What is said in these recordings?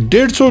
150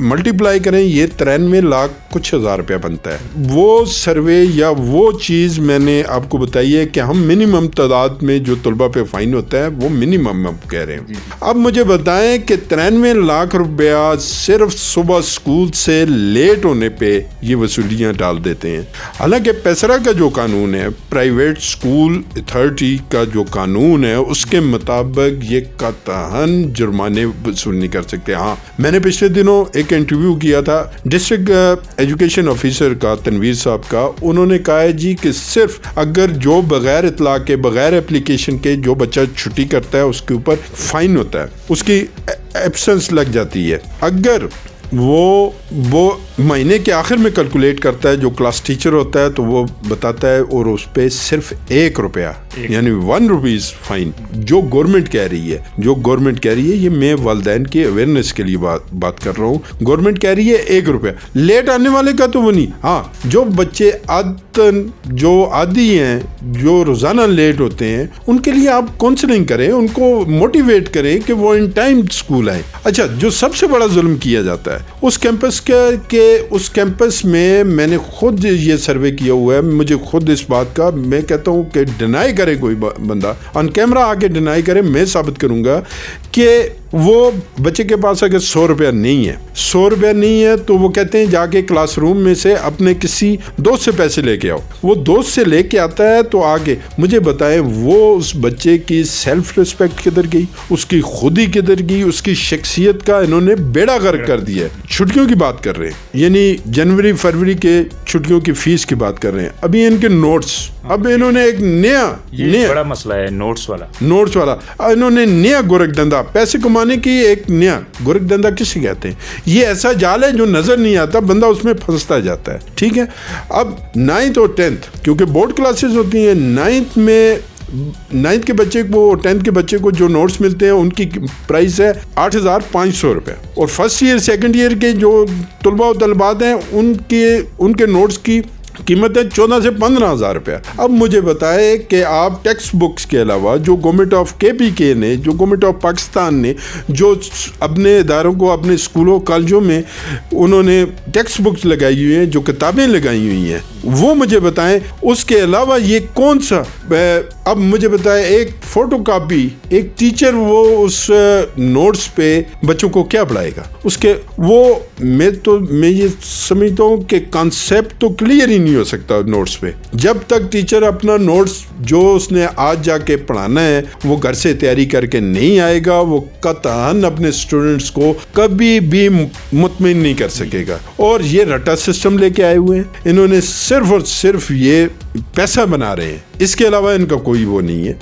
multiply کریں یہ 93 لاکھ کچھ ہزار روپیہ بنتا ہے. وہ سروے یا وہ چیز میں نے آپ کو بتائی ہے کہ ہم منیمم تعداد میں جو طلبہ پہ فائن ہوتا ہے وہ منیمم ہم کہہ رہے ہیں. اب مجھے بتائیں کہ 93 لاکھ روپیہ صرف صبح اسکول سے لیٹ ہونے پہ یہ وصولیاں ڈال دیتے ہیں. حالانکہ پیسرا کا جو قانون ہے, پرائیویٹ اسکول اتھارٹی کا جو قانون ہے, اس کے مطابق یہ قطعاً جرمانے وصول نہیں کر سکتے. ہاں, میں نے پچھلے دنوں ایک انٹرویو کیا تھا ڈسٹرکٹ ایجوکیشن آفیسر کا, تنویر صاحب کا. انہوں نے کہا ہے جی کہ صرف اگر جو بغیر اطلاع کے, بغیر اپلیکیشن کے جو بچہ چھٹی کرتا ہے اس کے اوپر فائن ہوتا ہے, اس کی ایبسنس لگ جاتی ہے. اگر وہ مہینے کے آخر میں کیلکولیٹ کرتا ہے, جو کلاس ٹیچر ہوتا ہے, تو وہ بتاتا ہے اور اس پہ صرف 1 روپیہ یعنی 1 روپیز فائن جو گورنمنٹ کہہ رہی ہے. یہ میں والدین کی اویئرنیس کے لیے بات کر رہا ہوں. گورنمنٹ کہہ رہی ہے 1 روپیہ. لیٹ آنے والے کا تو وہ نہیں. ہاں, جو بچے جو عادی ہیں, جو روزانہ لیٹ ہوتے ہیں, ان کے لیے آپ کاؤنسلنگ کریں, ان کو موٹیویٹ کریں کہ وہ ان ٹائم اسکول آئیں. اچھا, جو سب سے بڑا ظلم کیا جاتا ہے اس کیمپس میں نے خود یہ سروے کیا ہوا ہے, مجھے خود اس بات کا, میں کہتا ہوں کہ ڈینائی کرے کوئی بندہ, آن کیمرہ آ کے ڈینائی کرے, میں ثابت کروں گا کہ وہ بچے کے پاس اگر 100 روپیہ نہیں ہے تو وہ کہتے ہیں جا کے کلاس روم میں سے اپنے کسی دوست سے پیسے لے کے آؤ. وہ دوست سے لے کے آتا ہے تو آگے مجھے بتائیں وہ اس بچے کی سیلف ریسپیکٹ کدھر گئی, اس کی خودی کدھر گئی, اس کی شخصیت کا انہوں نے بیڑا غرق کر دیا ہے. چھٹیوں کی بات کر رہے ہیں, یعنی جنوری فروری کے چھٹیوں کی فیس کی بات کر رہے ہیں. ابھی ان کے نوٹس, اب انہوں نے ایک نیا بڑا مسئلہ ہے نوٹس والا, انہوں نے نیا گورکھ دھندا, پیسے کمانے کی ایک نیا گورکھ دھندا کسے کہتے ہیں. یہ ایسا جال ہے جو نظر نہیں آتا, بندہ اس میں پھنستا جاتا ہے. ٹھیک ہے, اب 9th اور 10th کیونکہ بورڈ کلاسز ہوتی ہیں, 9th کے بچے کو, 10th کے بچے کو جو نوٹس ملتے ہیں ان کی پرائس ہے 8,500 روپے, اور فرسٹ ایئر سیکنڈ ایئر کے جو طلباء و طالبات ہیں ان کے نوٹس کی قیمت ہے 14 سے 15,000 روپیہ. اب مجھے بتائے کہ آپ ٹیکسٹ بکس کے علاوہ جو گورنمنٹ آف KPK نے, جو گورنمنٹ آف پاکستان نے جو اپنے اداروں کو, اپنے اسکولوں کالجوں میں انہوں نے ٹیکسٹ بکس لگائی ہوئی ہیں, جو کتابیں لگائی ہوئی ہیں, وہ مجھے بتائیں اس کے علاوہ یہ کون سا. اب مجھے بتائے ایک فوٹو کاپی, ایک ٹیچر وہ اس نوٹس پہ بچوں کو کیا پڑھائے گا. اس کے میں یہ سمجھتا ہوں کہ کانسیپٹ تو کلیئر ہی نہیں ہو سکتا نوٹس پہ جب تک ٹیچر اپنا نوٹس جو اس نے آج جا کے پڑھانا ہے وہ گھر سے تیاری کر کے نہیں آئے گا. وہ قطعاً اپنے اسٹوڈنٹس کو کبھی بھی مطمئن نہیں کر سکے گا. اور یہ رٹا سسٹم لے کے آئے ہوئے ہیں, انہوں نے صرف اور صرف یہ پیسہ بنا رہے ہیں, اس کے علاوہ ان کا کوئی وہ نہیں ہے.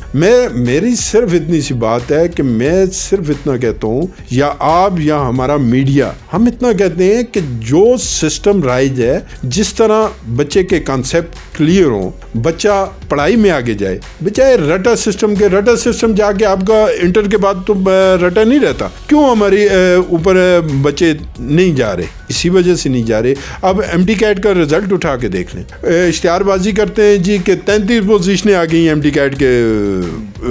میری صرف اتنی سی بات ہے کہ میں صرف اتنا کہتا ہوں, یا آپ یا ہمارا میڈیا, ہم اتنا کہتے ہیں کہ جو سسٹم رائج ہے, جس طرح بچے کے کانسیپٹ کلیئر ہوں, بچہ پڑھائی میں آگے جائے, بچائے رٹا سسٹم جا کے آپ کا انٹر کے بعد تو رٹا نہیں رہتا. کیوں ہماری اوپر بچے نہیں جا رہے؟ اسی وجہ سے نہیں جا رہے. اب MD-CAT کا رزلٹ اٹھا کے دیکھ لیں, اشتہار بازی کرتے ہیں جی کہ 33 پوزیشنیں آ گئی ہیں MD-CAT کے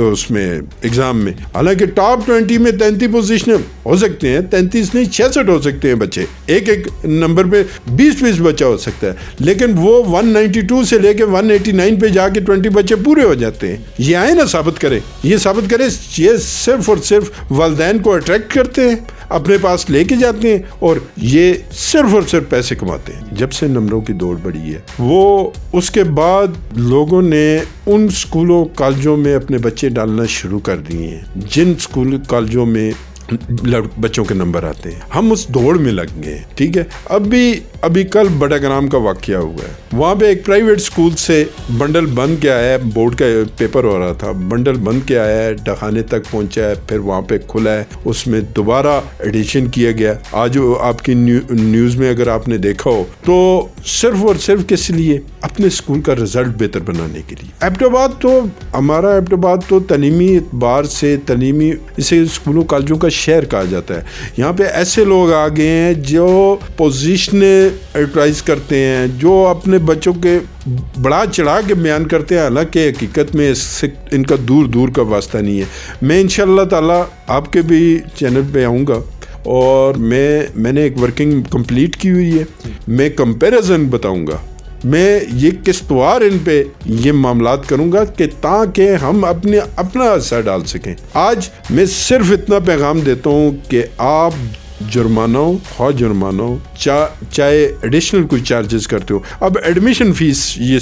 اس میں ایگزام میں, حالانکہ ٹاپ 20 میں 33 پوزیشنیں ہو سکتے ہیں, 33 نہیں 66 ہو سکتے ہیں بچے, ایک نمبر پہ 20 بچہ ہو سکتا ہے, لیکن وہ 192 سے لے کے 189 پہ جا کے 20 بچے پورے ہو جاتے ہیں. یہ آئے نا ثابت کرے, یہ صرف اور صرف والدین کو اٹریکٹ کرتے ہیں, اپنے پاس لے کے جاتے ہیں, اور یہ صرف اور صرف پیسے کماتے ہیں. جب سے نمبروں کی دوڑ بڑھی ہے, وہ اس کے بعد لوگوں نے ان اسکولوں کالجوں میں اپنے بچے ڈالنا شروع کر دیے ہیں جن اسکول کالجوں میں بچوں کے نمبر آتے ہیں. ہم اس دوڑ میں لگ گئے. ٹھیک ہے, ابھی کل بڑا گرام کا واقعہ ہوا ہے, وہاں پہ ایک پرائیویٹ اسکول سے بنڈل بند کے آیا ہے, بورڈ کا پیپر ہو رہا تھا, بنڈل بند کے آیا ہے, ڈاکخانے تک پہنچا ہے, پھر وہاں پہ کھلا ہے, اس میں دوبارہ ایڈیشن کیا گیا. آج آپ کی نیوز میں اگر آپ نے دیکھا ہو تو صرف اور صرف کس لیے, اپنے اسکول کا رزلٹ بہتر بنانے کے لیے. ہمارا ایبٹ آباد تو تعلیمی اعتبار سے اسے اسکولوں کالجوں کا شہر کہا جاتا ہے. یہاں پہ ایسے لوگ آ گئے ہیں جو پوزیشنیں ایڈورٹائز کرتے ہیں, جو اپنے بچوں کے بڑا چڑھا کے بیان کرتے ہیں, حالانکہ حقیقت میں اس سے ان کا دور کا واسطہ نہیں ہے. میں انشاءاللہ تعالی آپ کے بھی چینل پہ آؤں گا اور میں نے ایک ورکنگ کمپلیٹ کی ہوئی ہے. میں کمپیریزن بتاؤں گا, میں یہ قسطوار ان پہ یہ معاملات کروں گا کہ تاکہ ہم اپنا اثر ڈال سکیں. آج میں صرف اتنا پیغام دیتا ہوں کہ آپ جرمانہ ہو چاہے ایڈیشنل کوئی چارجز کرتے ہو. اب ایڈمیشن فیس یہ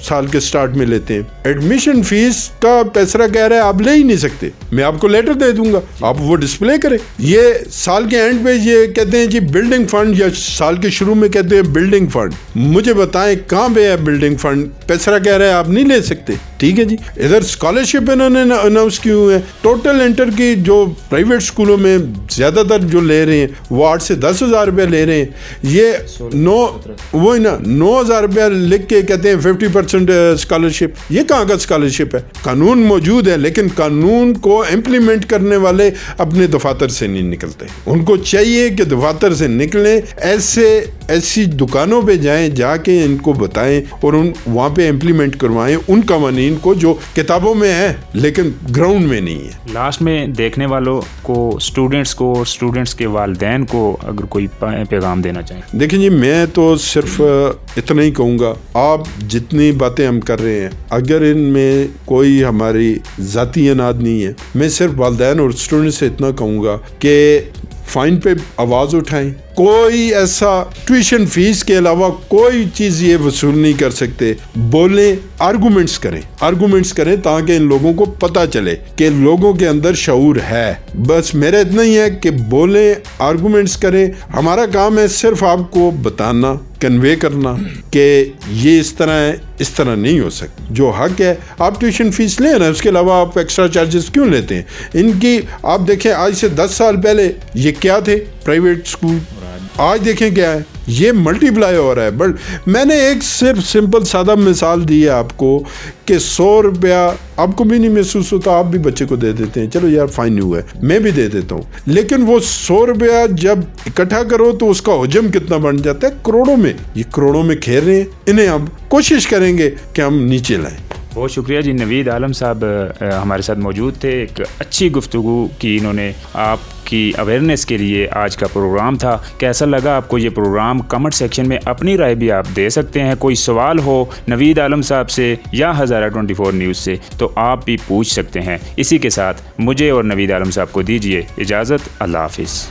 سال کے سٹارٹ میں لیتے ہیں, ایڈمیشن فیس کا پیسرا کہہ رہا ہے آپ لے ہی نہیں سکتے, میں آپ کو لیٹر دے دوں گا, آپ وہ ڈسپلے کریں. یہ سال کے اینڈ پہ یہ کہتے ہیں جی بلڈنگ فنڈ, یا سال کے شروع میں کہتے ہیں بلڈنگ فنڈ. مجھے بتائیں کہاں پہ ہے بلڈنگ فنڈ؟ پیسرا کہہ رہا ہے آپ نہیں لے سکتے. ٹھیک ہے جی. ادھر اسکالرشپ انہوں نے اناؤنس کی ہوئے ہیں. ٹوٹل انٹر کی جو پرائیویٹ اسکولوں میں زیادہ تر جو لے رہے ہیں وہ 8 سے 10 ہزار روپیہ لے رہے ہیں. یہ 9,000 روپیہ لکھ کے کہتے ہیں 50% اسکالرشپ. یہ کہاں کا اسکالرشپ ہے؟ قانون موجود ہے لیکن قانون کو امپلیمنٹ کرنے والے اپنے دفاتر سے نہیں نکلتے. ان کو چاہیے کہ دفاتر سے نکلیں, ایسی دکانوں پہ جائیں, جا کے ان کو بتائیں اور وہاں پہ امپلیمنٹ کروائیں ان قوانین کو جو کتابوں میں ہے لیکن گراؤنڈ میں نہیں ہے. لاسٹ میں دیکھنے والوں کو, اسٹوڈنٹس کے والدین کو اگر کوئی پیغام دینا چاہیں. دیکھیں جی, میں تو صرف اتنا ہی کہوں گا, آپ جتنی باتیں ہم کر رہے ہیں اگر ان میں کوئی ہماری ذاتی اناد نہیں ہے, میں صرف والدین اور اسٹوڈنٹ سے اتنا کہوں گا کہ فائن پہ آواز اٹھائیں. کوئی ایسا ٹیوشن فیس کے علاوہ کوئی چیز یہ وصول نہیں کر سکتے. بولیں, آرگومنٹس کریں تاکہ ان لوگوں کو پتہ چلے کہ لوگوں کے اندر شعور ہے. بس میرا اتنا ہی ہے کہ بولیں, آرگومنٹس کریں. ہمارا کام ہے صرف آپ کو بتانا, کنوے کرنا کہ یہ اس طرح ہے, اس طرح نہیں ہو سکتا. جو حق ہے آپ ٹیوشن فیس لیں نا, اس کے علاوہ آپ ایکسٹرا چارجز کیوں لیتے ہیں؟ ان کی آپ دیکھیں آج سے 10 سال پہلے یہ کیا تھے پرائیویٹ اسکول, آج دیکھیں کیا ہے. یہ ملٹی پلائی ہو رہا ہے. بٹ میں نے ایک صرف سمپل سادہ مثال دی ہے آپ کو کہ 100 روپیہ آپ کو بھی نہیں محسوس ہوتا, آپ بھی بچے کو دے دیتے ہیں, چلو یار فائن ہوا ہے, میں بھی دے دیتا ہوں. لیکن وہ 100 روپیہ جب اکٹھا کرو تو اس کا حجم کتنا بن جاتا ہے؟ کروڑوں میں. یہ کروڑوں میں کھیل رہے ہیں, انہیں ہم کوشش کریں گے کہ ہم نیچے لائیں. بہت شکریہ جی. نوید عالم صاحب ہمارے ساتھ موجود تھے. ایک اچھی گفتگو کی انہوں نے, آپ کی اویئرنیس کے لیے آج کا پروگرام تھا. کیسا لگا آپ کو یہ پروگرام؟ کمنٹ سیکشن میں اپنی رائے بھی آپ دے سکتے ہیں. کوئی سوال ہو نوید عالم صاحب سے یا ہزارہ 24 نیوز سے تو آپ بھی پوچھ سکتے ہیں. اسی کے ساتھ مجھے اور نوید عالم صاحب کو دیجیے اجازت. اللہ حافظ.